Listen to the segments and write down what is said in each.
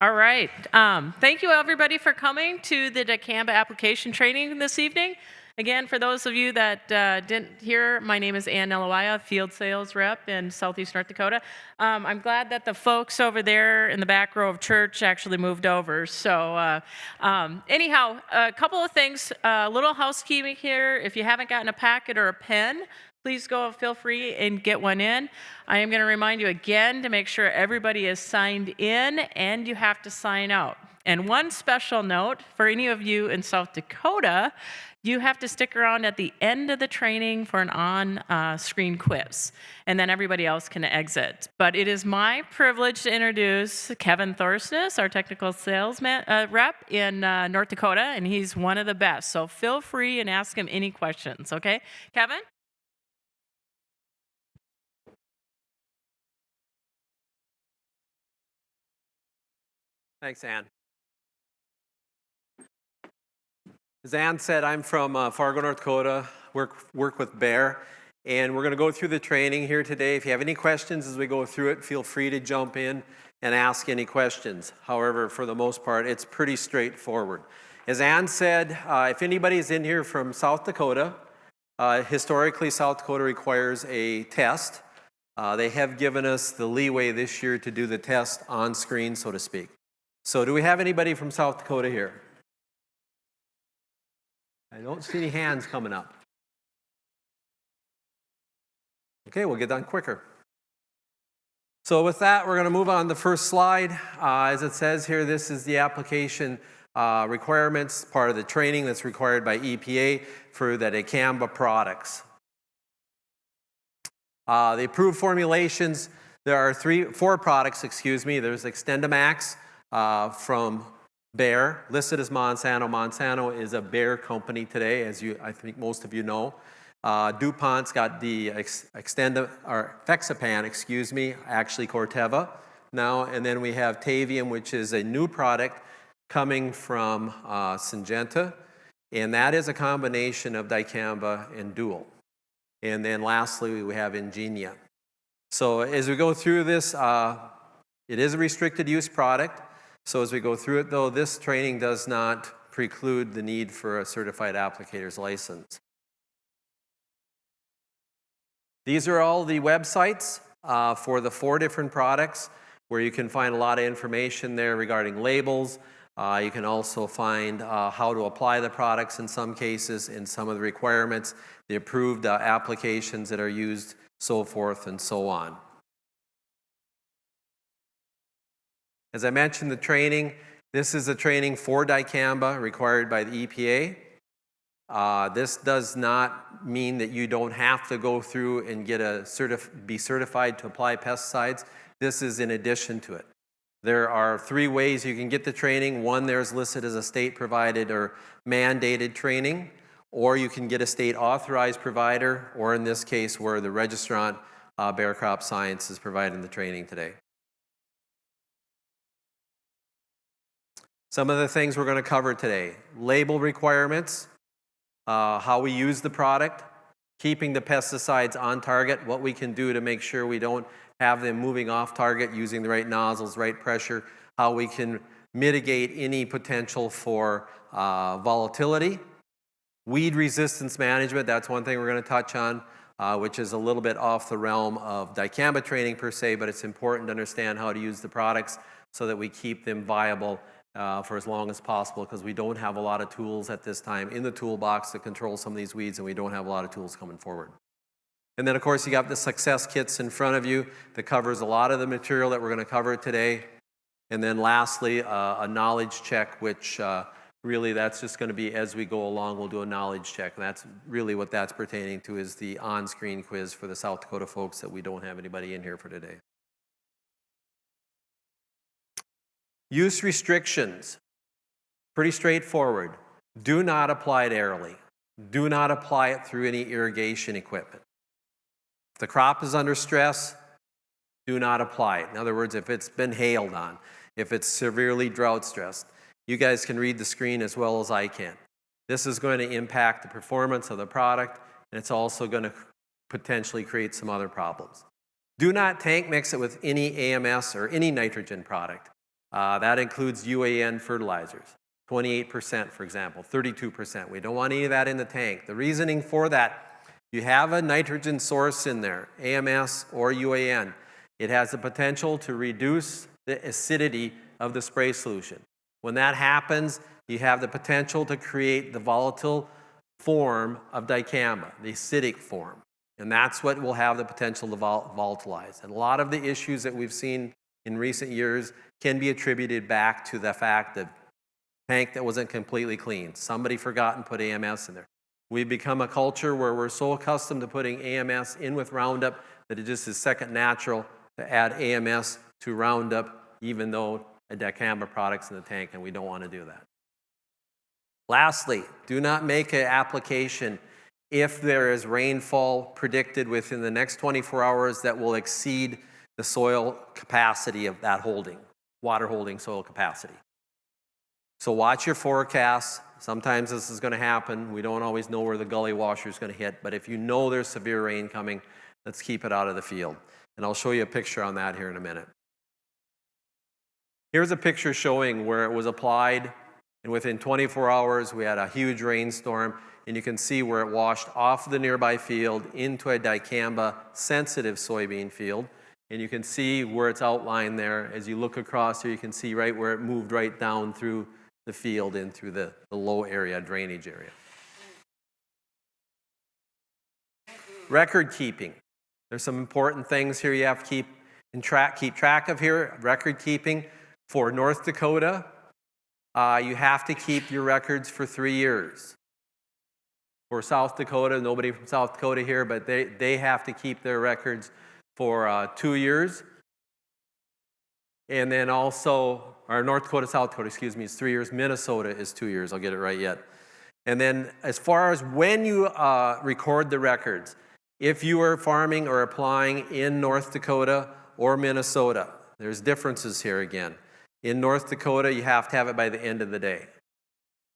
All right. Thank you, everybody, for coming to the Dicamba application training this evening. Again, for those of you that didn't hear, my name is Ann Nelawaya, Field Sales Rep in Southeast North Dakota. I'm glad that the folks over there in the back row of church actually moved over. So anyhow, a couple of things, a little housekeeping here. If you haven't gotten a packet or a pen, please feel free and get one in. I am going to remind you again to make sure everybody is signed in and you have to sign out. And one special note for any of you in South Dakota, you have to stick around at the end of the training for an on-screen quiz, and then everybody else can exit. But it is my privilege to introduce Kevin Thorsness, our technical sales rep in North Dakota, and he's one of the best. So feel free and ask him any questions, okay? Kevin? Thanks, Ann. As Ann said, I'm from Fargo, North Dakota, work with Bear, and we're going to go through the training here today. If you have any questions as we go through it, feel free to jump in and ask any questions. However, for the most part, it's pretty straightforward. As Ann said, if anybody's in here from South Dakota, historically South Dakota requires a test. They have given us the leeway this year to do the test on screen, so to speak. So do we have anybody from South Dakota here? I don't see any hands coming up. Okay, we'll get done quicker. So with that, we're going to move on to the first slide. As it says here, this is the application requirements, part of the training that's required by EPA for the Dicamba products. The approved formulations, there are four products, There's Extendamax, from Bayer, listed as Monsanto. Monsanto is a Bayer company today, as I think most of you know. DuPont's got the Fexapan, actually Corteva now, and then we have Tavium, which is a new product coming from Syngenta, and that is a combination of Dicamba and Dual. And then lastly, we have Ingenia. So as we go through this, it is a restricted use product. So as we go through it, though, this training does not preclude the need for a certified applicator's license. These are all the websites for the four different products where you can find a lot of information there regarding labels. You can also find how to apply the products in some cases, and some of the requirements, the approved applications that are used, so forth and so on. As I mentioned, the training, this is a training for Dicamba required by the EPA. This does not mean that you don't have to go through and get be certified to apply pesticides. This is in addition to it. There are three ways you can get the training. One, there's listed as a state-provided or mandated training, or you can get a state-authorized provider, or in this case, where the registrant, Bayer Crop Science, is providing the training today. Some of the things we're going to cover today: label requirements, how we use the product, keeping the pesticides on target, what we can do to make sure we don't have them moving off target, using the right nozzles, right pressure, how we can mitigate any potential for volatility. Weed resistance management, that's one thing we're going to touch on, which is a little bit off the realm of Dicamba training per se, but it's important to understand how to use the products so that we keep them viable for as long as possible, because we don't have a lot of tools at this time in the toolbox to control some of these weeds, and we don't have a lot of tools coming forward. And then, of course, you got the success kits in front of you that covers a lot of the material that we're going to cover today. And then lastly, a knowledge check, which really that's just going to be as we go along, we'll do a knowledge check. And that's really what that's pertaining to, is the on-screen quiz for the South Dakota folks that we don't have anybody in here for today. Use restrictions, pretty straightforward. Do not apply it airily. Do not apply it through any irrigation equipment. If the crop is under stress, do not apply it. In other words, if it's been hailed on, if it's severely drought stressed, you guys can read the screen as well as I can. This is going to impact the performance of the product, and it's also going to potentially create some other problems. Do not tank mix it with any AMS or any nitrogen product. That includes UAN fertilizers, 28%, for example, 32%. We don't want any of that in the tank. The reasoning for that, you have a nitrogen source in there, AMS or UAN. It has the potential to reduce the acidity of the spray solution. When that happens, you have the potential to create the volatile form of dicamba, the acidic form. And that's what will have the potential to volatilize. And a lot of the issues that we've seen in recent years can be attributed back to the fact that tank that wasn't completely clean. Somebody forgot and put AMS in there. We've become a culture where we're so accustomed to putting AMS in with Roundup that it just is second natural to add AMS to Roundup, even though a dicamba product's in the tank, and we don't want to do that. Lastly, do not make an application if there is rainfall predicted within the next 24 hours that will exceed the soil capacity of that holding, water holding soil capacity. So watch your forecasts. Sometimes this is going to happen. We don't always know where the gully washer is going to hit, but if you know there's severe rain coming, let's keep it out of the field. And I'll show you a picture on that here in a minute. Here's a picture showing where it was applied, and within 24 hours we had a huge rainstorm, and you can see where it washed off the nearby field into a dicamba sensitive soybean field. And you can see where it's outlined there. As you look across here, you can see right where it moved right down through the field and through the low area, drainage area. Record keeping. There's some important things here you have to keep track of here. Record keeping. For North Dakota, you have to keep your records for 3 years. For South Dakota, nobody from South Dakota here, but they have to keep their records for 2 years. And then also, or North Dakota, South Dakota, excuse me, is 3 years. Minnesota is 2 years. I'll get it right yet. And then as far as when you record the records, if you are farming or applying in North Dakota or Minnesota, there's differences here again. In North Dakota, you have to have it by the end of the day.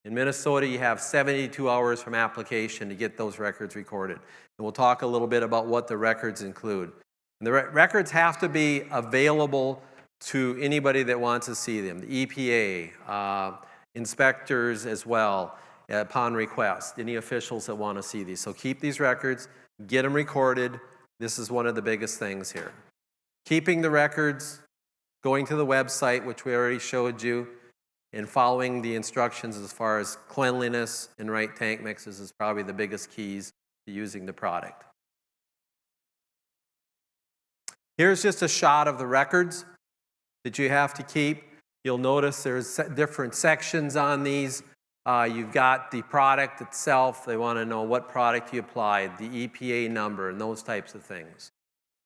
In Minnesota, you have 72 hours from application to get those records recorded. And we'll talk a little bit about what the records include. And the records have to be available to anybody that wants to see them. The EPA, inspectors as well, upon request, any officials that want to see these. So keep these records, get them recorded. This is one of the biggest things here. Keeping the records, going to the website, which we already showed you, and following the instructions as far as cleanliness and right tank mixes is probably the biggest keys to using the product. Here's just a shot of the records that you have to keep. You'll notice there's different sections on these. You've got the product itself. They want to know what product you applied, the EPA number, and those types of things.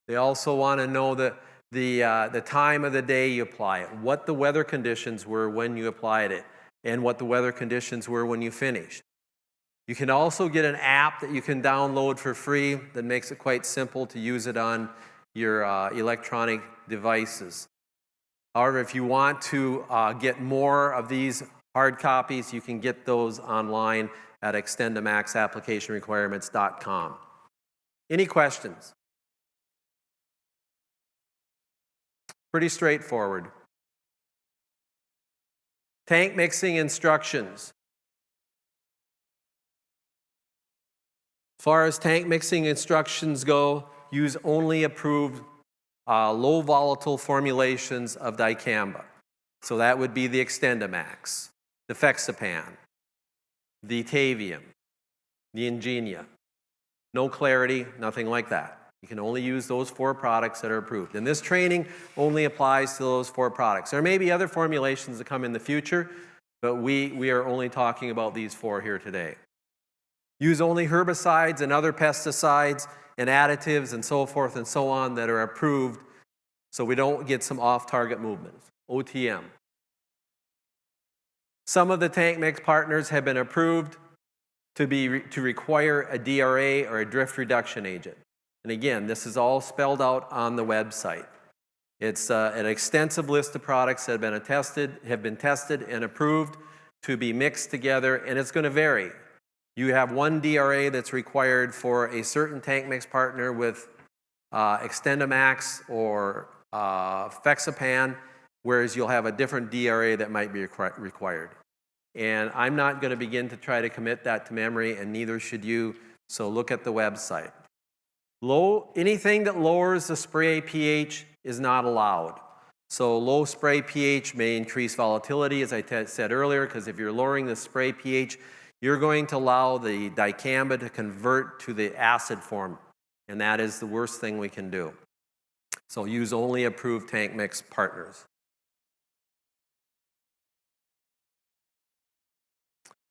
They also want to know the time of the day you apply it, what the weather conditions were when you applied it, and what the weather conditions were when you finished. You can also get an app that you can download for free that makes it quite simple to use it on your electronic devices. However, if you want to get more of these hard copies, you can get those online at extendamaxapplicationrequirements.com. Any questions? Pretty straightforward. Tank mixing instructions. As far as tank mixing instructions go, use only approved low volatile formulations of dicamba. So that would be the Extendamax, the Fexapan, the Tavium, the Ingenia. No clarity, nothing like that. You can only use those 4 products that are approved. And this training only applies to those 4 products. There may be other formulations that come in the future, but we are only talking about these 4 here today. Use only herbicides and other pesticides and additives and so forth and so on that are approved so we don't get some off-target movements. OTM. Some of the tank mix partners have been approved to require a DRA or a drift reduction agent. And again, this is all spelled out on the website. It's an extensive list of products that have been tested and approved to be mixed together, and it's going to vary. You have one DRA that's required for a certain tank mix partner with Extendamax or Fexapan, whereas you'll have a different DRA that might be required. And I'm not going to begin to try to commit that to memory, and neither should you, so look at the website. Anything that lowers the spray pH is not allowed. So low spray pH may increase volatility, as I said earlier, because if you're lowering the spray pH, you're going to allow the dicamba to convert to the acid form, and that is the worst thing we can do. So use only approved tank mix partners.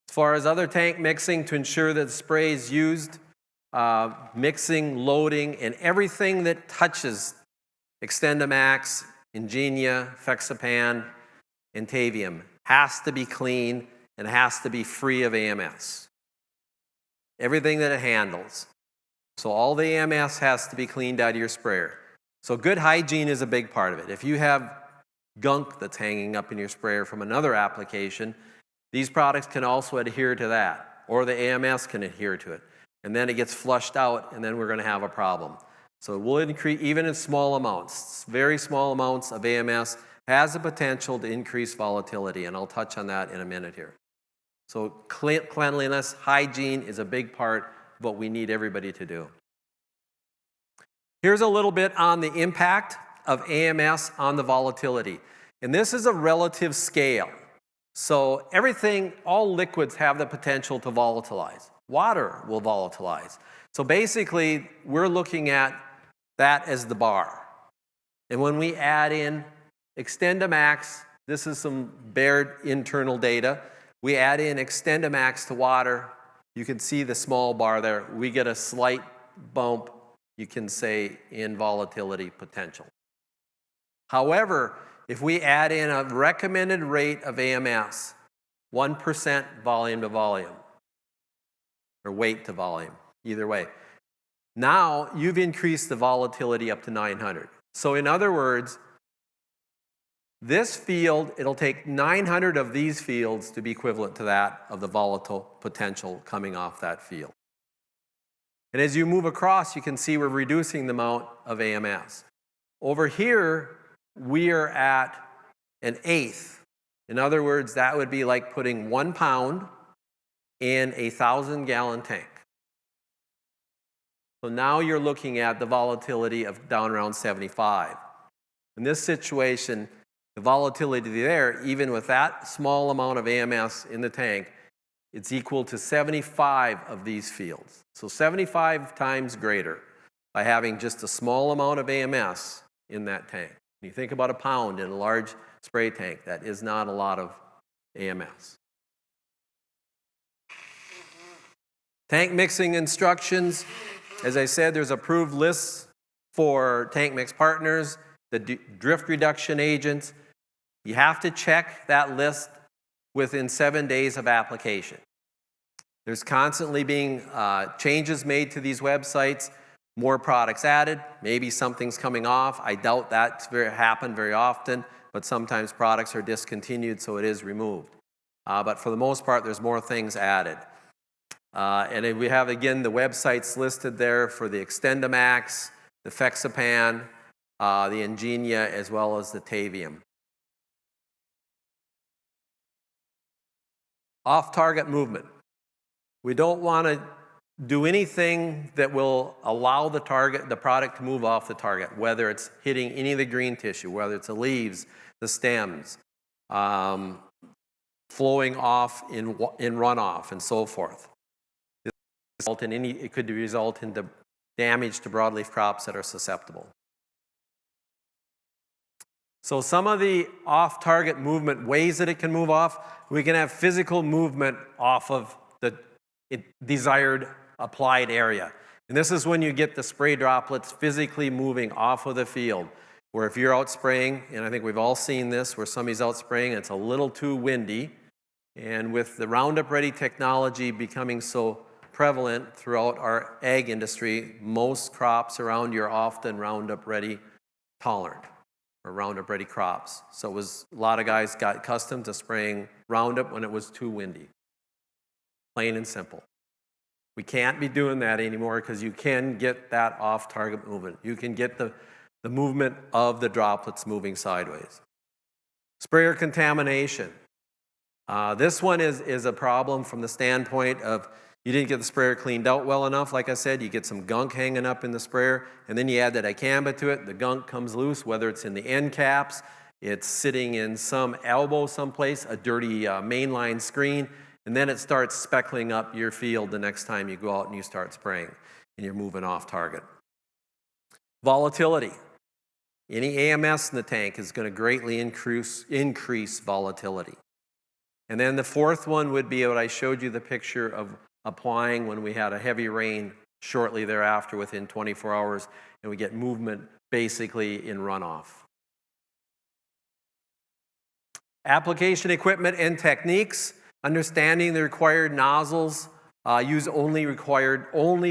As far as other tank mixing, to ensure that the spray is used, mixing, loading, and everything that touches Extendamax, Ingenia, Fexapan, and Tavium has to be clean and has to be free of AMS. Everything that it handles. So all the AMS has to be cleaned out of your sprayer. So good hygiene is a big part of it. If you have gunk that's hanging up in your sprayer from another application, these products can also adhere to that, or the AMS can adhere to it. And then it gets flushed out, and then we're going to have a problem. So we'll increase, even in small amounts, very small amounts of AMS has the potential to increase volatility, and I'll touch on that in a minute here. So cleanliness, hygiene is a big part of what we need everybody to do. Here's a little bit on the impact of AMS on the volatility. And this is a relative scale. So everything, all liquids have the potential to volatilize. Water will volatilize. So basically, we're looking at that as the bar. And when we add in Extendamax, this is some Baird internal data. We add in Extendamax to water. You can see the small bar there. We get a slight bump, you can say, in volatility potential. However, if we add in a recommended rate of AMS, 1% volume to volume, or weight to volume, either way, now you've increased the volatility up to 900. So in other words, this field, it'll take 900 of these fields to be equivalent to that of the volatile potential coming off that field. And as you move across, you can see we're reducing the amount of AMS. Over here, we are at an eighth. In other words, that would be like putting 1 pound in a 1,000-gallon tank. So now you're looking at the volatility of down around 75. In this situation, the volatility there, even with that small amount of AMS in the tank, it's equal to 75 of these fields. So 75 times greater by having just a small amount of AMS in that tank. When you think about a pound in a large spray tank, that is not a lot of AMS. Tank mixing instructions. As I said, there's approved lists for tank mix partners, the drift reduction agents. You have to check that list within 7 days of application. There's constantly being changes made to these websites, more products added, maybe something's coming off. I doubt that's happened very often, but sometimes products are discontinued, so it is removed. But for the most part, there's more things added. And then we have, again, the websites listed there for the Extendamax, the Fexapan, the Ingenia, as well as the Tavium. Off-target movement. We don't want to do anything that will allow the product to move off the target, whether it's hitting any of the green tissue, whether it's the leaves, the stems, flowing off in runoff, and so forth. It could result in damage to broadleaf crops that are susceptible. So some of the off-target movement ways that it can move off, we can have physical movement off of the desired applied area. And this is when you get the spray droplets physically moving off of the field. Where if you're out spraying, and I think we've all seen this, where somebody's out spraying, it's a little too windy. And with the Roundup Ready technology becoming so prevalent throughout our ag industry, most crops around you are often Roundup Ready tolerant, or Roundup Ready crops. So a lot of guys got accustomed to spraying Roundup when it was too windy. Plain and simple. We can't be doing that anymore because you can get that off-target movement. You can get the movement of the droplets moving sideways. Sprayer contamination. This one is a problem from the standpoint of you didn't get the sprayer cleaned out well enough. Like I said, you get some gunk hanging up in the sprayer, and then you add the dicamba to it. The gunk comes loose, whether it's in the end caps, it's sitting in some elbow someplace, a dirty mainline screen, and then it starts speckling up your field the next time you go out and you start spraying, and you're moving off target. Volatility. Any AMS in the tank is going to greatly increase volatility. And then the fourth one would be what I showed you the picture of applying when we had a heavy rain shortly thereafter within 24 hours, and we get movement basically in runoff. Application equipment and techniques, understanding the required nozzles, use only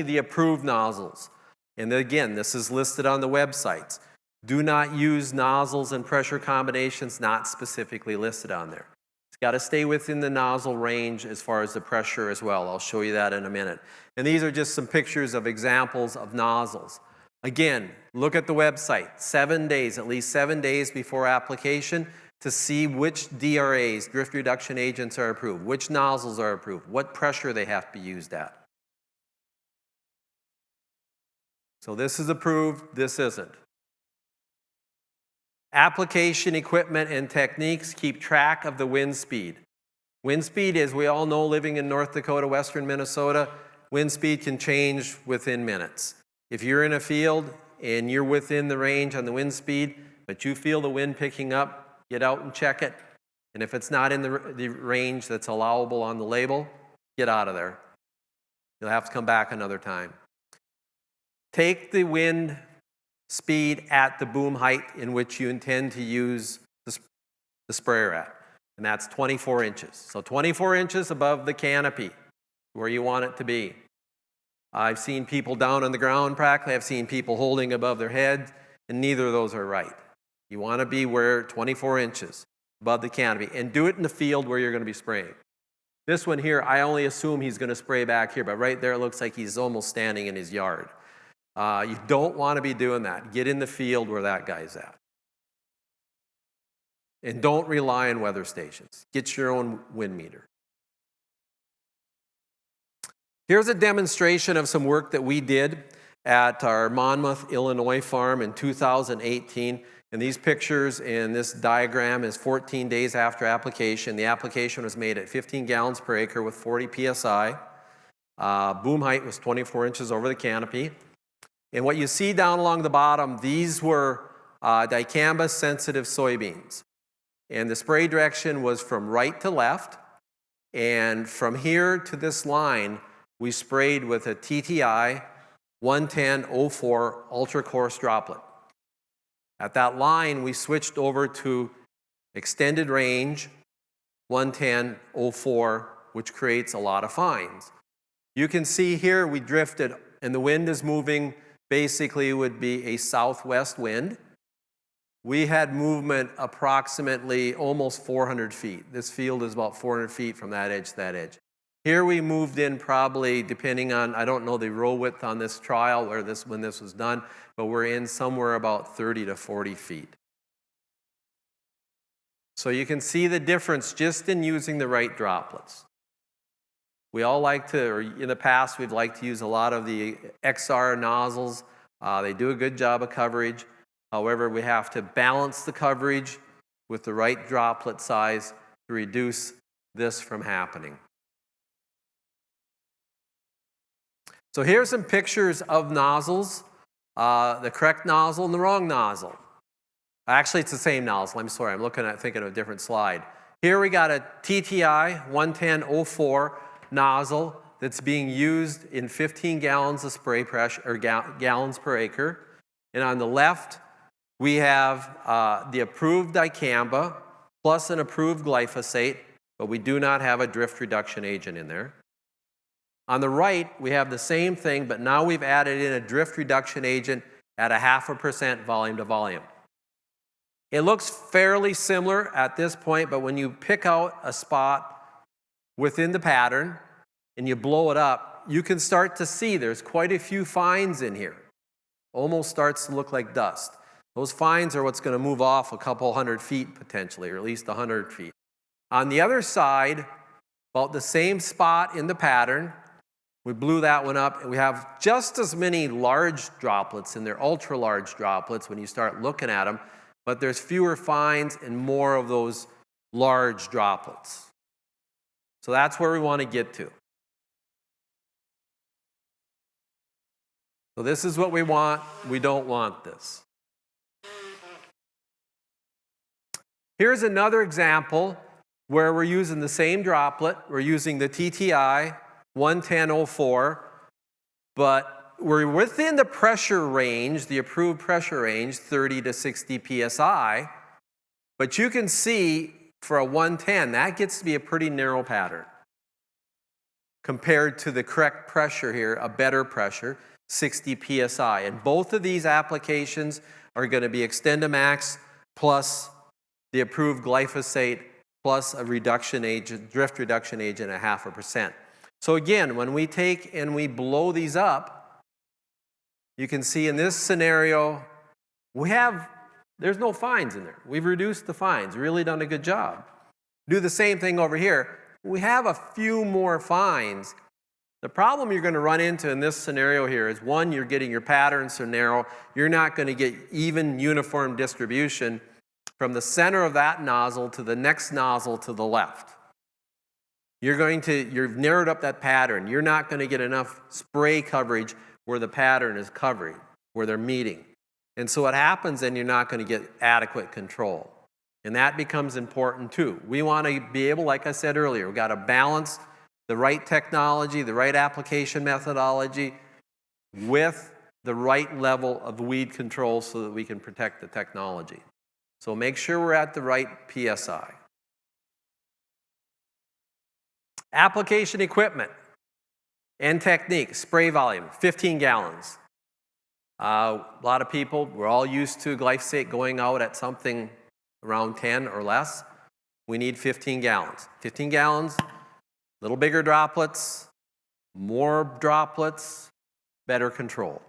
the approved nozzles. And again, this is listed on the websites. Do not use nozzles and pressure combinations not specifically listed on there. It's got to stay within the nozzle range as far as the pressure as well. I'll show you that in a minute. And these are just some pictures of examples of nozzles. Again, look at the website, 7 days, at least 7 days before application to see which DRAs, drift reduction agents, are approved, which nozzles are approved, what pressure they have to be used at. So this is approved, this isn't. Application equipment and techniques, keep track of the wind speed. Wind speed, as we all know, living in North Dakota, western Minnesota, wind speed can change within minutes. If you're in a field and you're within the range on the wind speed, but you feel the wind picking up, get out and check it. And if it's not in the range that's allowable on the label, get out of there. You'll have to come back another time. Take the wind speed at the boom height in which you intend to use the sprayer at, and that's 24 inches. So 24 inches above the canopy, where you want it to be. I've seen people down on the ground practically, I've seen people holding above their head, and neither of those are right. You want to be where 24 inches above the canopy, and do it in the field where you're going to be spraying. This one here, I only assume he's going to spray back here, but right there it looks like he's almost standing in his yard. You don't want to be doing that. Get in the field where that guy's at. And don't rely on weather stations. Get your own wind meter. Here's a demonstration of some work that we did at our Monmouth, Illinois farm in 2018. And these pictures in this diagram is 14 days after application. The application was made at 15 gallons per acre with 40 psi. Boom height was 24 inches over the canopy. And what you see down along the bottom, these were dicamba sensitive soybeans. And the spray direction was from right to left. And from here to this line, we sprayed with a TTI 110-04 ultra coarse droplet. At that line, we switched over to extended range 110-04, which creates a lot of fines. You can see here we drifted, and the wind is moving. Basically, it would be a southwest wind. We had movement approximately almost 400 feet. This field is about 400 feet from that edge to that edge. Here we moved in probably, depending on, I don't know the row width on this trial or when this was done, but we're in somewhere about 30 to 40 feet. So you can see the difference just in using the right droplets. We all like to, or in the past, we've liked to use a lot of the XR nozzles. They do a good job of coverage. However, we have to balance the coverage with the right droplet size to reduce this from happening. So here's some pictures of nozzles, the correct nozzle and the wrong nozzle. Actually, it's the same nozzle. I'm sorry, thinking of a different slide. Here we got a TTI 110-04 nozzle that's being used in 15 gallons of spray pressure, or gallons per acre. And on the left, we have the approved dicamba plus an approved glyphosate, but we do not have a drift reduction agent in there. On the right, we have the same thing, but now we've added in a drift reduction agent at 0.5% volume to volume. It looks fairly similar at this point, but when you pick out a spot within the pattern and you blow it up, you can start to see there's quite a few fines in here. Almost starts to look like dust. Those fines are what's going to move off a couple hundred feet potentially, or at least 100 feet. On the other side, about the same spot in the pattern, we blew that one up, and we have just as many large droplets, and they're ultra-large droplets when you start looking at them, but there's fewer fines and more of those large droplets. So that's where we want to get to. So this is what we want. We don't want this. Here's another example where we're using the same droplet. We're using the TTI 11004, but we're within the pressure range, the approved pressure range, 30 to 60 psi. But you can see for a 110, that gets to be a pretty narrow pattern compared to the correct pressure here, a better pressure, 60 psi. And both of these applications are going to be Extendamax plus the approved glyphosate plus a reduction agent, drift reduction agent at 0.5%. So again, when we take and we blow these up, you can see in this scenario, there's no fines in there. We've reduced the fines, really done a good job. Do the same thing over here. We have a few more fines. The problem you're going to run into in this scenario here is, one, you're getting your patterns so narrow, you're not going to get even uniform distribution from the center of that nozzle to the next nozzle to the left. You've narrowed up that pattern. You're not going to get enough spray coverage where the pattern is covering, where they're meeting. And so what happens then, you're not going to get adequate control. And that becomes important too. We want to be able, like I said earlier, we've got to balance the right technology, the right application methodology with the right level of weed control so that we can protect the technology. So make sure we're at the right PSI. Application equipment and technique, spray volume, 15 gallons. A lot of people, we're all used to glyphosate going out at something around 10 or less. We need 15 gallons. 15 gallons, little bigger droplets, more droplets, better control.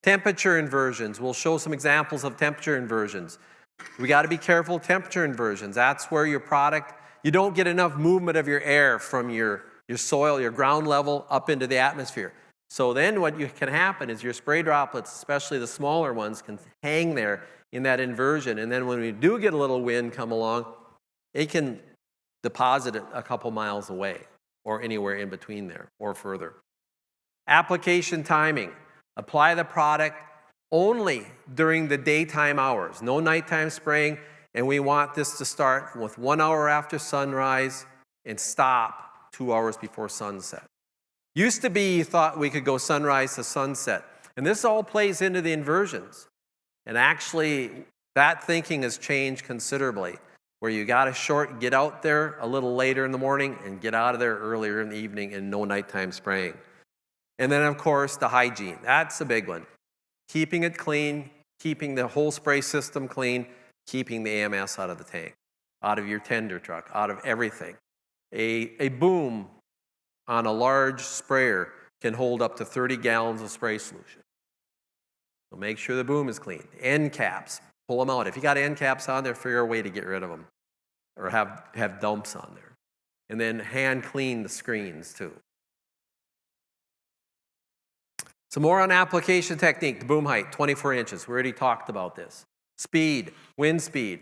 Temperature inversions. We'll show some examples of temperature inversions. We got to be careful of temperature inversions. That's where your product, you don't get enough movement of your air from your soil, your ground level, up into the atmosphere. So then what can happen is your spray droplets, especially the smaller ones, can hang there in that inversion. And then when we do get a little wind come along, it can deposit it a couple miles away or anywhere in between there or further. Application timing. Apply the product only during the daytime hours, no nighttime spraying, and we want this to start with 1 hour after sunrise and stop 2 hours before sunset. Used to be you thought we could go sunrise to sunset, and this all plays into the inversions. And actually, that thinking has changed considerably, where you got to get out there a little later in the morning and get out of there earlier in the evening and no nighttime spraying. And then, of course, the hygiene. That's a big one. Keeping it clean, keeping the whole spray system clean, keeping the AMS out of the tank, out of your tender truck, out of everything. A boom on a large sprayer can hold up to 30 gallons of spray solution. So make sure the boom is clean. End caps, pull them out. If you got end caps on there, figure a way to get rid of them or have dumps on there. And then hand clean the screens too. Some more on application technique. The boom height, 24 inches. We already talked about this. Speed, wind speed.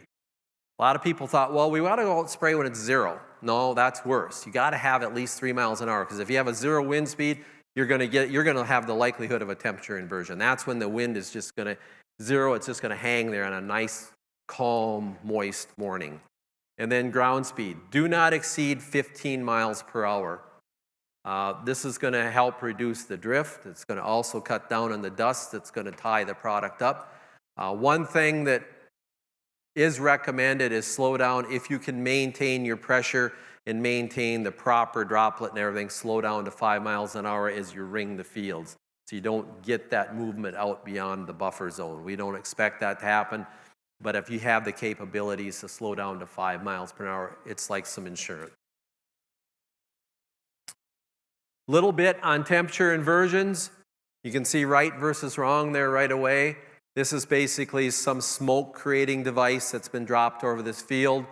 A lot of people thought, well, we want to go out and spray when it's 0. No, that's worse. You got to have at least 3 miles an hour, because if you have a 0 wind speed, you're going to have the likelihood of a temperature inversion. That's when the wind is just going to 0. It's just going to hang there on a nice, calm, moist morning. And then ground speed. Do not exceed 15 miles per hour. This is going to help reduce the drift. It's going to also cut down on the dust that's going to tie the product up. One thing that is recommended is slow down. If you can maintain your pressure and maintain the proper droplet and everything, slow down to 5 miles an hour as you ring the fields, so you don't get that movement out beyond the buffer zone. We don't expect that to happen, but if you have the capabilities to slow down to 5 miles per hour, it's like some insurance. Little bit on temperature inversions. You can see right versus wrong there right away. This is basically some smoke creating device that's been dropped over this field.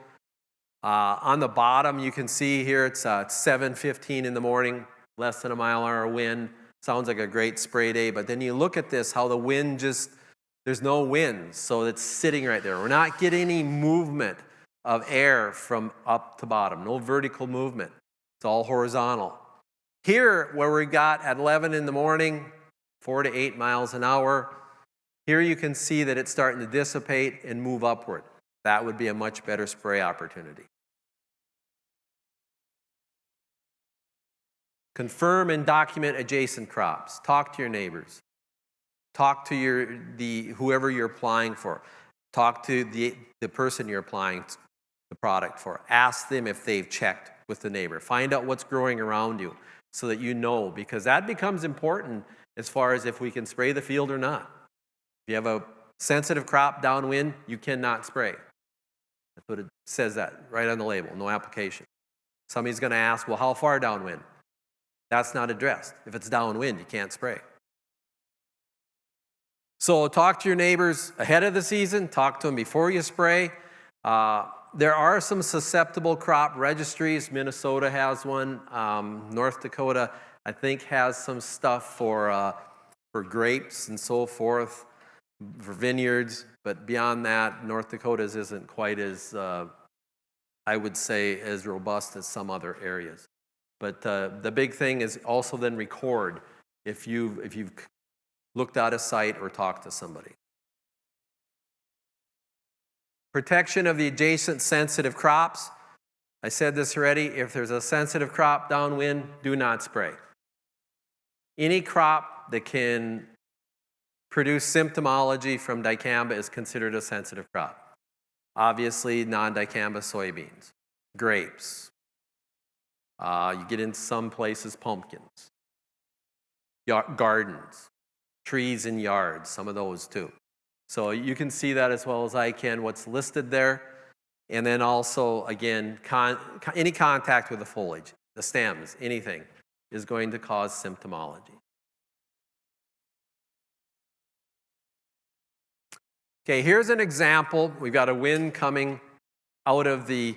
On the bottom, you can see here it's 7:15 in the morning, less than a mile-an-hour wind. Sounds like a great spray day, but then you look at this, how the wind there's no wind, so it's sitting right there. We're not getting any movement of air from up to bottom, no vertical movement. It's all horizontal. Here, where we got at 11 in the morning, 4 to 8 miles an hour, here you can see that it's starting to dissipate and move upward. That would be a much better spray opportunity. Confirm and document adjacent crops. Talk to your neighbors. Talk to whoever you're applying for. Talk to the person you're applying the product for. Ask them if they've checked with the neighbor. Find out what's growing around you so that you know, because that becomes important as far as if we can spray the field or not. If you have a sensitive crop downwind, you cannot spray. That's what it says that right on the label, no application. Somebody's going to ask, well, how far downwind? That's not addressed. If it's downwind, you can't spray. So talk to your neighbors ahead of the season. Talk to them before you spray. There are some susceptible crop registries. Minnesota has one. North Dakota, I think, has some stuff for grapes and so forth, for vineyards. But beyond that, North Dakota's isn't quite as, I would say, as robust as some other areas. But the big thing is also then record if you've looked at a site or talked to somebody. Protection of the adjacent sensitive crops. I said this already. If there's a sensitive crop downwind, do not spray. Any crop that can produce symptomology from dicamba is considered a sensitive crop. Obviously, non-dicamba soybeans, grapes. You get in some places, pumpkins, gardens, trees in yards, some of those too. So you can see that as well as I can, what's listed there. And then also, again, any contact with the foliage, the stems, anything, is going to cause symptomology. Okay, here's an example. We've got a wind coming out of the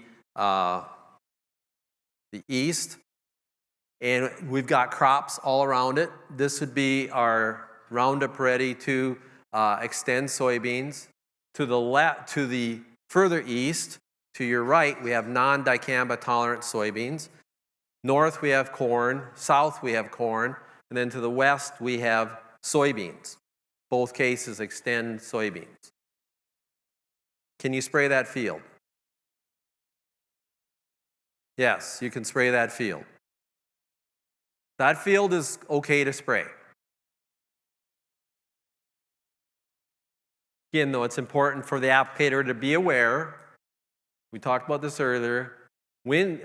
east, and we've got crops all around it. This would be our Roundup Ready to extend soybeans. To the further east, to your right, we have non-dicamba tolerant soybeans. North, we have corn. South, we have corn. And then to the west, we have soybeans. Both cases extend soybeans. Can you spray that field? Yes, you can spray that field. That field is okay to spray. Again, though, it's important for the applicator to be aware. We talked about this earlier. Wind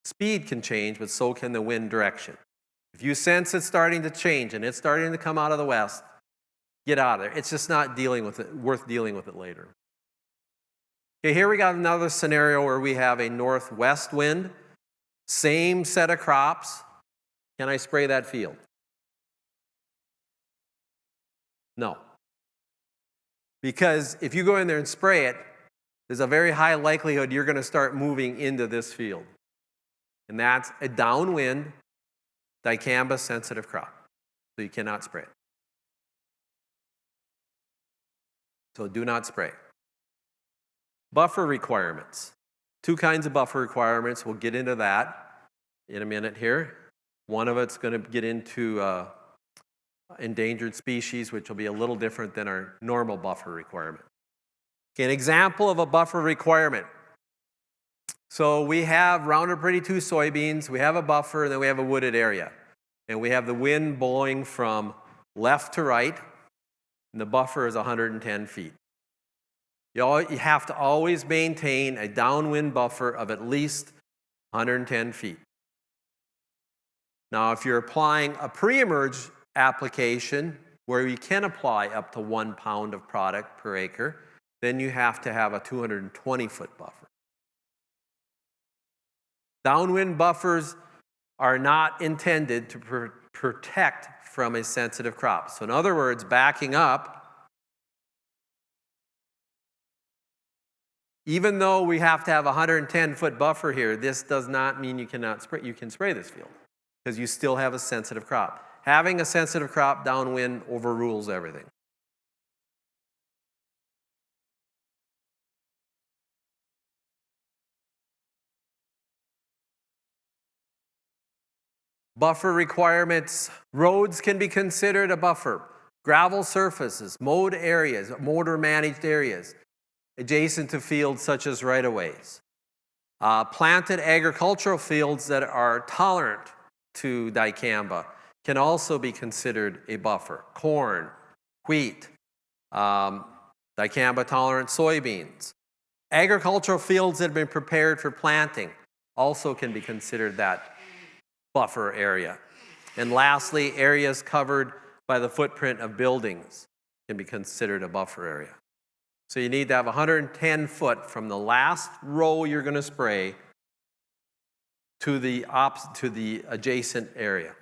speed can change, but so can the wind direction. If you sense it's starting to change and it's starting to come out of the west, get out of there. It's just not worth dealing with it later. Okay, here we got another scenario where we have a northwest wind, same set of crops. Can I spray that field? No. Because if you go in there and spray it, there's a very high likelihood you're going to start moving into this field. And that's a downwind, dicamba sensitive crop. So you cannot spray it. So do not spray. Buffer requirements. Two kinds of buffer requirements. We'll get into that in a minute here. One of it's going to get into endangered species, which will be a little different than our normal buffer requirement. Okay, an example of a buffer requirement. So we have Roundup Ready 2 soybeans, we have a buffer, and then we have a wooded area. And we have the wind blowing from left to right, and the buffer is 110 feet. You have to always maintain a downwind buffer of at least 110 feet. Now, if you're applying a pre-emerge application where you can apply up to 1 pound of product per acre, then you have to have a 220-foot buffer. Downwind buffers are not intended to protect from a sensitive crop. So in other words, backing up Even though we have to have a 110-foot buffer here, this does not mean you cannot spray. You can spray this field because you still have a sensitive crop. Having a sensitive crop downwind overrules everything. Buffer requirements. Roads can be considered a buffer. Gravel surfaces, mowed areas, motor managed areas, adjacent to fields such as right-of-ways. Planted agricultural fields that are tolerant to dicamba can also be considered a buffer. Corn, wheat, dicamba-tolerant soybeans. Agricultural fields that have been prepared for planting also can be considered that buffer area. And lastly, areas covered by the footprint of buildings can be considered a buffer area. So you need to have 110 foot from the last row you're going to spray to the adjacent area.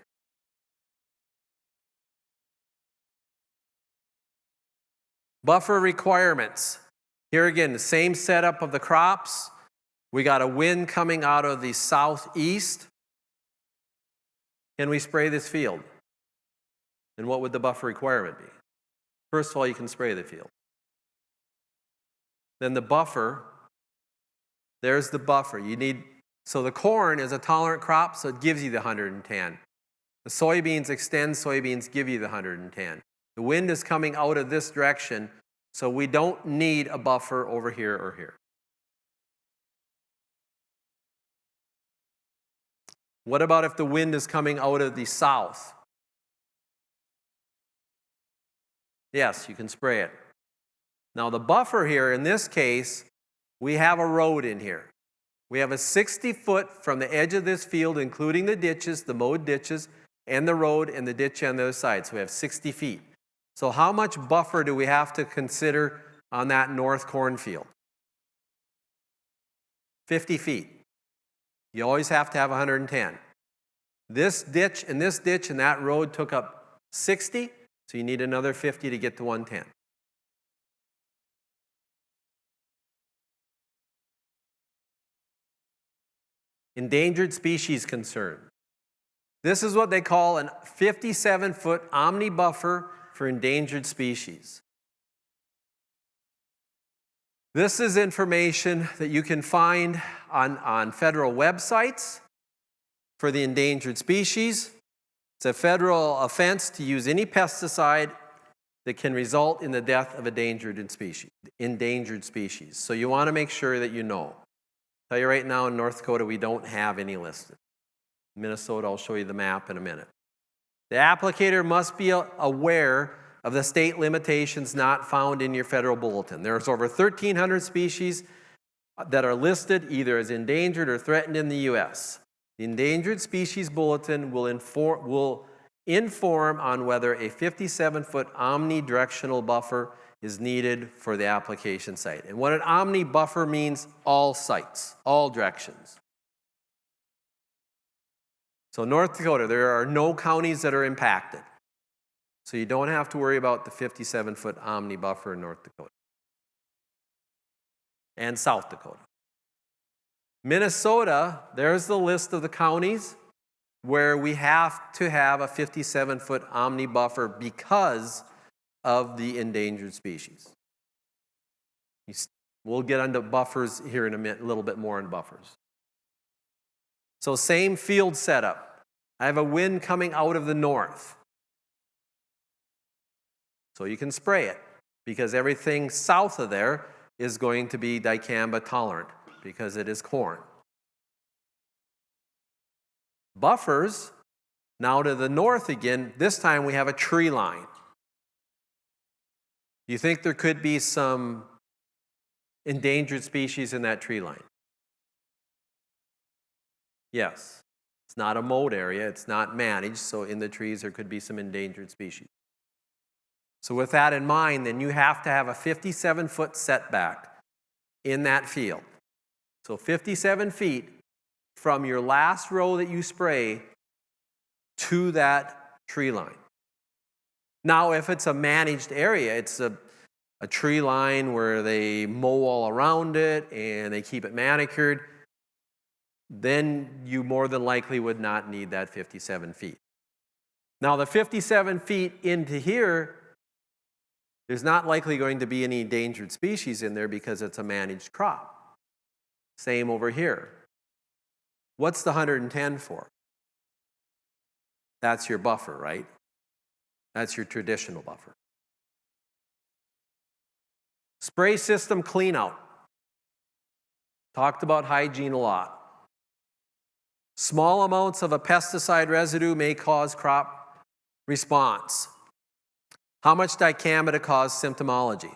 Buffer requirements. Here again, the same setup of the crops. We got a wind coming out of the southeast. Can we spray this field? And what would the buffer requirement be? First of all, you can spray the field. Then the buffer, there's the buffer. So the corn is a tolerant crop, so it gives you the 110. The soybeans extend, soybeans give you the 110. The wind is coming out of this direction, so we don't need a buffer over here or here. What about if the wind is coming out of the south? Yes, you can spray it. Now the buffer here, in this case, we have a road in here. We have a 60 foot from the edge of this field, including the ditches, the mowed ditches, and the road and the ditch on the other side. So we have 60 feet. So how much buffer do we have to consider on that north cornfield? 50 feet. You always have to have 110. This ditch and that road took up 60, so you need another 50 to get to 110. Endangered species concern. This is what they call a 57-foot omni buffer for endangered species. This is information that you can find on federal websites for the endangered species. It's a federal offense to use any pesticide that can result in the death of endangered species. So you want to make sure that you know. I'll tell you right now, in North Dakota, we don't have any listed. Minnesota, I'll show you the map in a minute. The applicator must be aware of the state limitations not found in your federal bulletin. There's over 1,300 species that are listed either as endangered or threatened in the U.S. The Endangered Species Bulletin will inform on whether a 57-foot omnidirectional buffer is needed for the application site. And what an omni buffer means, all sites, all directions. So North Dakota, there are no counties that are impacted. So you don't have to worry about the 57-foot omni buffer in North Dakota. And South Dakota. Minnesota, there's the list of the counties where we have to have a 57-foot omni buffer because of the endangered species. We'll get into buffers here in a minute, a little bit more on buffers. So same field setup. I have a wind coming out of the north. So you can spray it because everything south of there is going to be dicamba tolerant because it is corn. Buffers, now to the north again, this time we have a tree line. You think there could be some endangered species in that tree line? Yes. It's not a mowed area, it's not managed, so in the trees there could be some endangered species. So with that in mind, then you have to have a 57-foot setback in that field. So 57 feet from your last row that you spray to that tree line. Now, if it's a managed area, a tree line where they mow all around it and they keep it manicured, then you more than likely would not need that 57 feet. Now, the 57 feet into here, there's not likely going to be any endangered species in there because it's a managed crop. Same over here. What's the 110 for? That's your buffer, right? That's your traditional buffer. Spray system cleanout. Talked about hygiene a lot. Small amounts of a pesticide residue may cause crop response. How much dicamba to cause symptomology?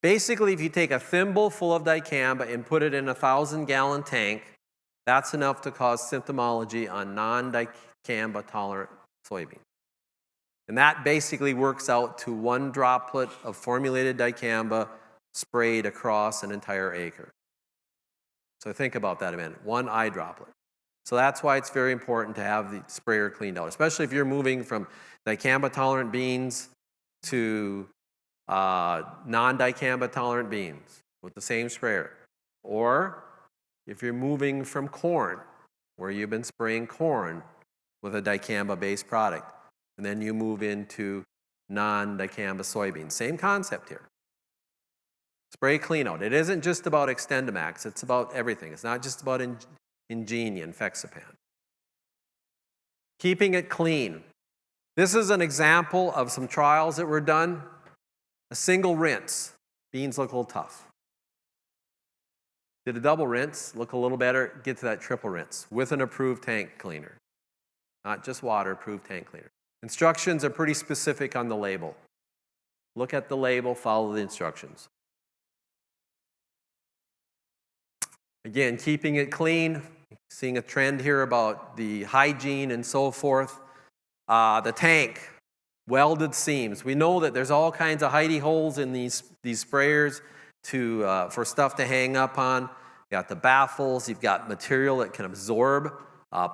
Basically, if you take a thimble full of dicamba and put it in a 1,000-gallon tank, that's enough to cause symptomology on non-dicamba tolerant soybeans. And that basically works out to 1 droplet of formulated dicamba sprayed across an entire acre. So think about that a minute, 1 eye droplet. So that's why it's very important to have the sprayer cleaned out, especially if you're moving from dicamba tolerant beans to non-dicamba tolerant beans with the same sprayer. Or if you're moving from corn, where you've been spraying corn with a dicamba-based product, and then you move into non-dicamba soybeans. Same concept here. Spray cleanout. It isn't just about Extendamax, it's about everything. It's not just about Ingenia and Fexapan. Keeping it clean. This is an example of some trials that were done. A single rinse. Beans look a little tough. Did a double rinse, look a little better, get to that triple rinse with an approved tank cleaner. Not just water, approved tank cleaner. Instructions are pretty specific on the label. Look at the label, follow the instructions. Again, keeping it clean, seeing a trend here about the hygiene and so forth. The tank, welded seams. We know that there's all kinds of hidey holes in these sprayers for stuff to hang up on. You got the baffles, you've got material that can absorb.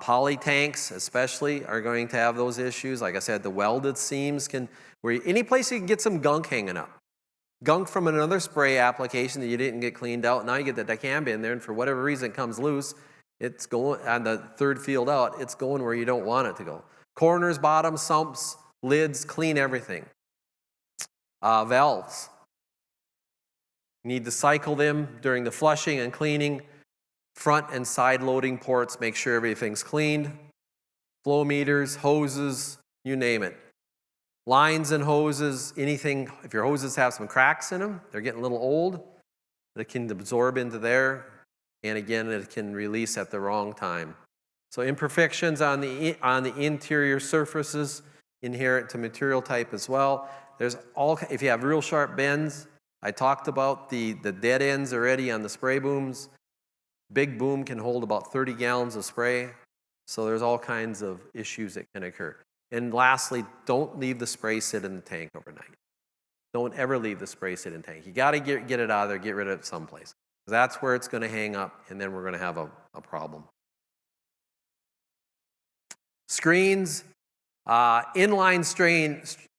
Poly tanks especially are going to have those issues. Like I said, the welded seams any place you can get some gunk hanging up. Gunk from another spray application that you didn't get cleaned out. Now you get the dicamba in there, and for whatever reason it comes loose. It's going on the third field out. It's going where you don't want it to go. Corners, bottoms, sumps, lids, clean everything. Valves. You need to cycle them during the flushing and cleaning. Front and side loading ports, make sure everything's cleaned. Flow meters, hoses, you name it. Lines and hoses, anything, if your hoses have some cracks in them, they're getting a little old, it can absorb into there, and again, it can release at the wrong time. So imperfections on the interior surfaces inherent to material type as well. If you have real sharp bends, I talked about the dead ends already on the spray booms. Big boom can hold about 30 gallons of spray, so there's all kinds of issues that can occur. And lastly, don't leave the spray sit in the tank overnight. Don't ever leave the spray sit in the tank. You got to get it out of there, get rid of it someplace. That's where it's going to hang up, and then we're going to have a problem. Screens, inline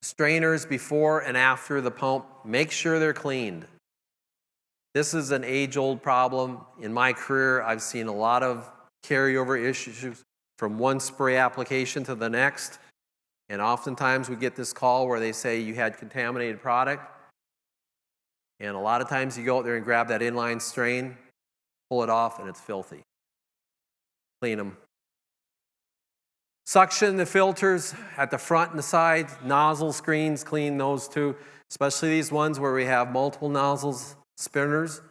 strainers before and after the pump, make sure they're cleaned. This is an age-old problem. In my career, I've seen a lot of carryover issues from one spray application to the next. And oftentimes we get this call where they say you had contaminated product. And a lot of times you go out there and grab that inline strain, pull it off, and it's filthy. Clean them. Suction the filters at the front and the side. Nozzle screens, clean those too. Especially these ones where we have multiple nozzles, spinners.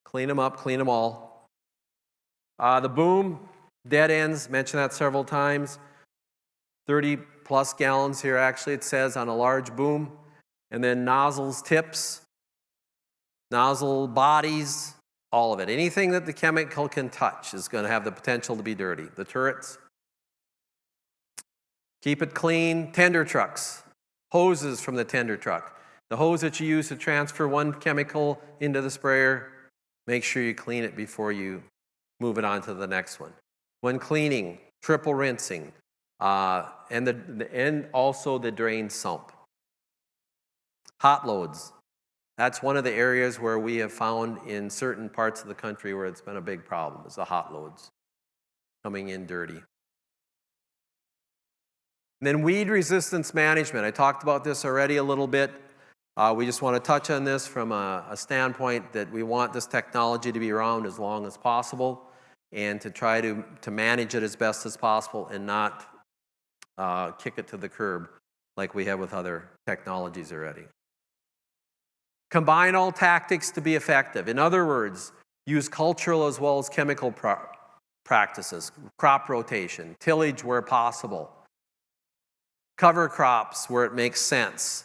Clean them up, clean them all. The boom, dead ends, mentioned that several times. 30 plus gallons here, actually, it says on a large boom. And then nozzles, tips, nozzle bodies, all of it. Anything that the chemical can touch is going to have the potential to be dirty. The turrets. Keep it clean. Tender trucks, hoses from the tender truck. The hose that you use to transfer one chemical into the sprayer, make sure you clean it before you move it on to the next one. When cleaning, triple rinsing, and also the drain sump. Hot loads. That's one of the areas where we have found in certain parts of the country where it's been a big problem, is the hot loads coming in dirty. And then weed resistance management. I talked about this already a little bit. We just want to touch on this from a standpoint that we want this technology to be around as long as possible and to try to manage it as best as possible and not kick it to the curb like we have with other technologies already. Combine all tactics to be effective. In other words, use cultural as well as chemical practices, crop rotation, tillage where possible, cover crops where it makes sense.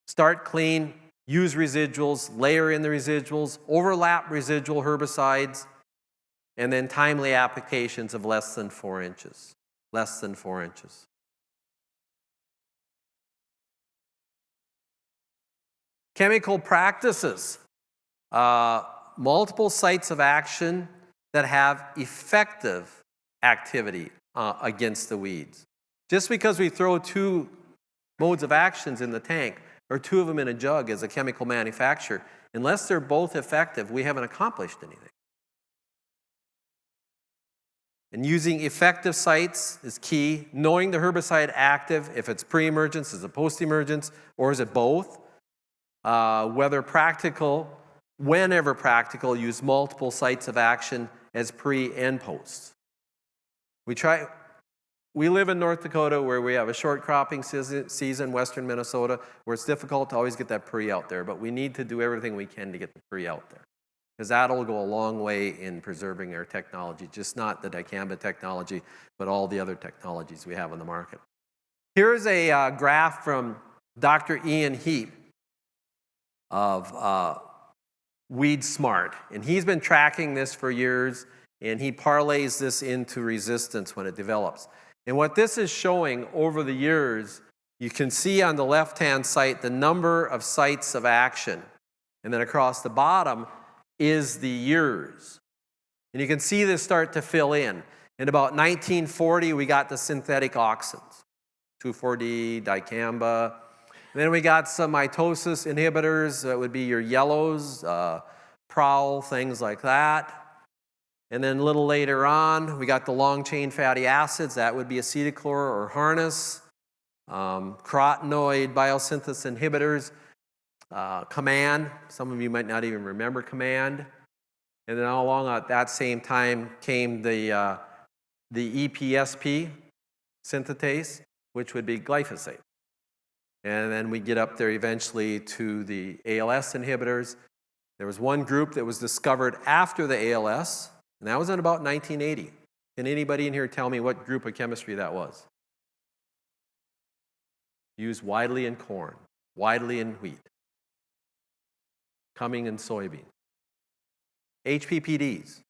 Start clean, use residuals, layer in the residuals, overlap residual herbicides, and then timely applications of less than 4 inches. Less than 4 inches. Chemical practices. Multiple sites of action that have effective activity against the weeds. Just because we throw 2 modes of actions in the tank, or 2 of them in a jug as a chemical manufacturer, unless they're both effective, we haven't accomplished anything. And using effective sites is key. Knowing the herbicide active, if it's pre-emergence, is it post-emergence, or is it both? Whether practical, whenever practical, use multiple sites of action as pre and post. We live in North Dakota where we have a short cropping season, western Minnesota, where it's difficult to always get that pre out there, but we need to do everything we can to get the pre out there. Because that'll go a long way in preserving our technology, just not the Dicamba technology, but all the other technologies we have on the market. Here's a graph from Dr. Ian Heap of Weed Smart, and he's been tracking this for years, and he parlays this into resistance when it develops. And what this is showing over the years, you can see on the left-hand side the number of sites of action, and then across the bottom is the years. And you can see this start to fill in. In about 1940, we got the synthetic auxins, 2,4-D, Dicamba. And then we got some mitosis inhibitors, that would be your yellows, prowl, things like that. And then a little later on, we got the long-chain fatty acids, that would be acetylchlor or harness, carotenoid biosynthesis inhibitors, Command, some of you might not even remember Command. And then all along at that same time came the EPSP synthetase, which would be glyphosate. And then we get up there eventually to the ALS inhibitors. There was one group that was discovered after the ALS, and that was in about 1980. Can anybody in here tell me what group of chemistry that was? Used widely in corn, widely in wheat, coming in soybean. HPPDs.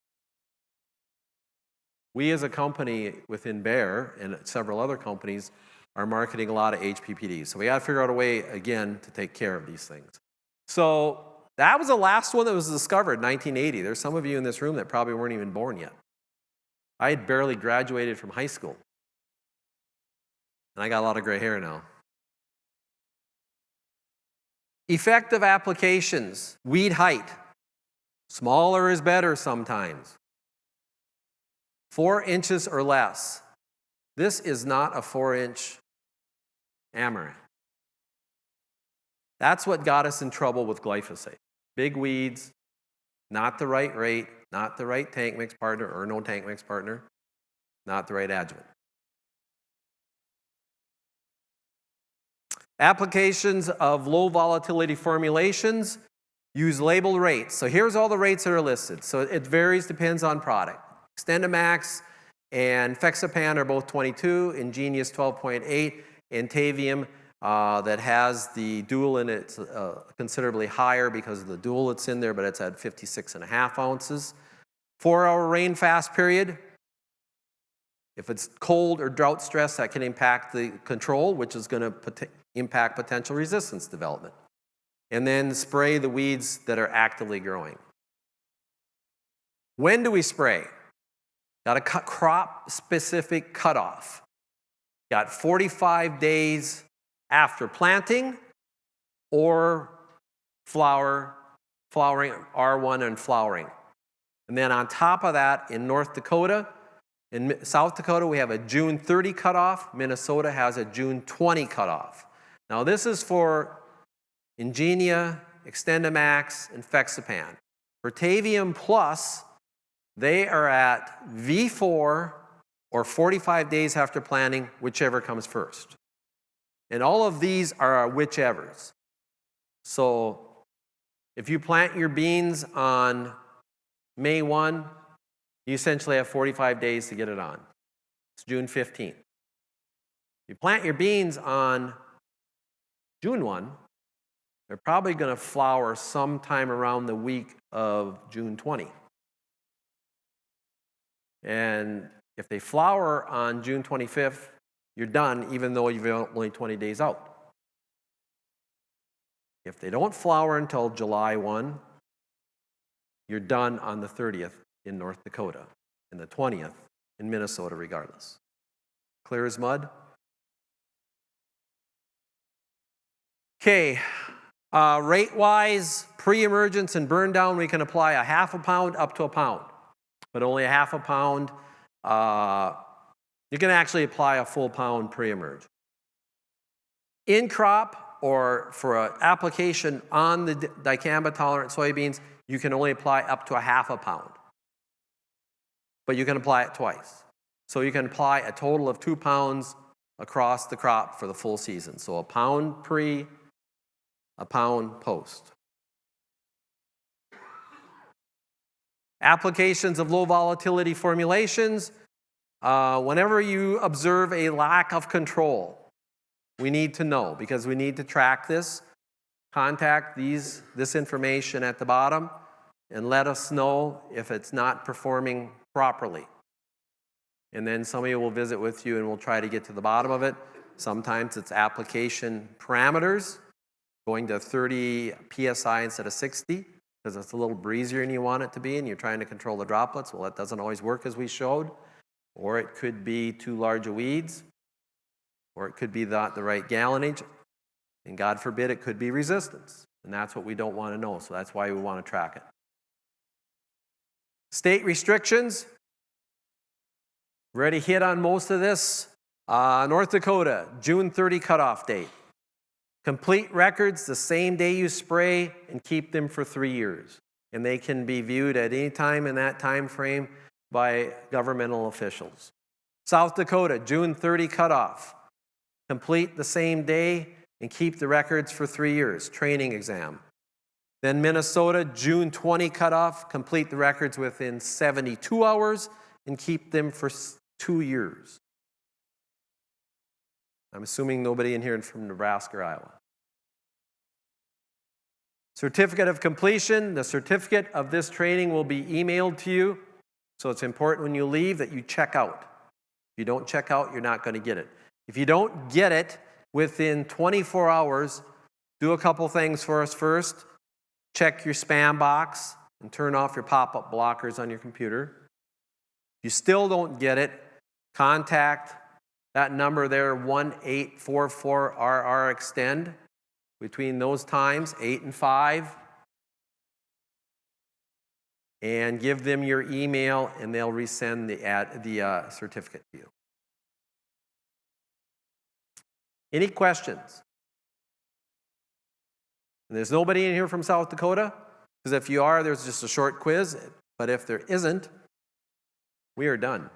We as a company within Bayer and several other companies are marketing a lot of HPPDs. So we got to figure out a way, again, to take care of these things. So that was the last one that was discovered, 1980. There's some of you in this room that probably weren't even born yet. I had barely graduated from high school. And I got a lot of gray hair now. Effective applications, weed height. Smaller is better sometimes. 4 inches or less. This is not a 4-inch amaranth. That's what got us in trouble with glyphosate. Big weeds, not the right rate, not the right tank mix partner or no tank mix partner, not the right adjuvant. Applications of low volatility formulations use labeled rates. So here's all the rates that are listed. So it varies, depends on product. Extendamax and Fexapan are both 22, Ingenious 12.8, and Tavium that has the dual in it considerably higher because of the dual that's in there, but it's at 56.5 ounces. 4-hour rain fast period. If it's cold or drought stress, that can impact the control, which is going to impact potential resistance development. And then spray the weeds that are actively growing. When do we spray? Got a crop-specific cutoff. Got 45 days after planting or flowering, R1 and flowering. And then on top of that, in North Dakota, in South Dakota, we have a June 30 cutoff. Minnesota has a June 20 cutoff. Now this is for Ingenia, Extendamax, and Fexapan. For Tavium Plus, they are at V4 or 45 days after planting, whichever comes first. And all of these are whichevers. So if you plant your beans on May 1, you essentially have 45 days to get it on. It's June 15th. You plant your beans on June 1, they're probably going to flower sometime around the week of June 20. And if they flower on June 25th, you're done, even though you're only 20 days out. If they don't flower until July 1, you're done on the 30th in North Dakota and the 20th in Minnesota regardless. Clear as mud? Okay, rate-wise, pre-emergence and burn down, we can apply a half a pound up to a pound, but only a half a pound. You can actually apply a full pound pre-emerge. In crop or for an application on the dicamba tolerant soybeans, you can only apply up to a half a pound. But you can apply it twice. So you can apply a total of 2 pounds across the crop for the full season. So a pound pre, a pound post. Applications of low volatility formulations. Whenever you observe a lack of control, we need to know because we need to track this. Contact this information at the bottom and let us know if it's not performing properly. And then somebody will visit with you and we'll try to get to the bottom of it. Sometimes it's application parameters, going to 30 psi instead of 60 because it's a little breezier than you want it to be and you're trying to control the droplets. Well, that doesn't always work as we showed. Or it could be too large of weeds, or it could be not the right gallonage, and God forbid it could be resistance. And that's what we don't want to know, so that's why we want to track it. State restrictions. We already hit on most of this. North Dakota, June 30 cutoff date. Complete records the same day you spray and keep them for 3 years. And they can be viewed at any time in that time frame by governmental officials. South Dakota, June 30 cutoff. Complete the same day and keep the records for 3 years, training exam. Then Minnesota, June 20 cutoff, complete the records within 72 hours and keep them for 2 years. I'm assuming nobody in here is from Nebraska or Iowa. Certificate of completion. The certificate of this training will be emailed to you. So it's important when you leave that you check out. If you don't check out, you're not going to get it. If you don't get it within 24 hours, do a couple things for us first. Check your spam box and turn off your pop-up blockers on your computer. If you still don't get it, contact that number there, 1-844-RR-EXTEND. Between those times, 8 and 5. And give them your email, and they'll resend the certificate to you. Any questions? And there's nobody in here from South Dakota? Because if you are, there's just a short quiz. But if there isn't, we are done.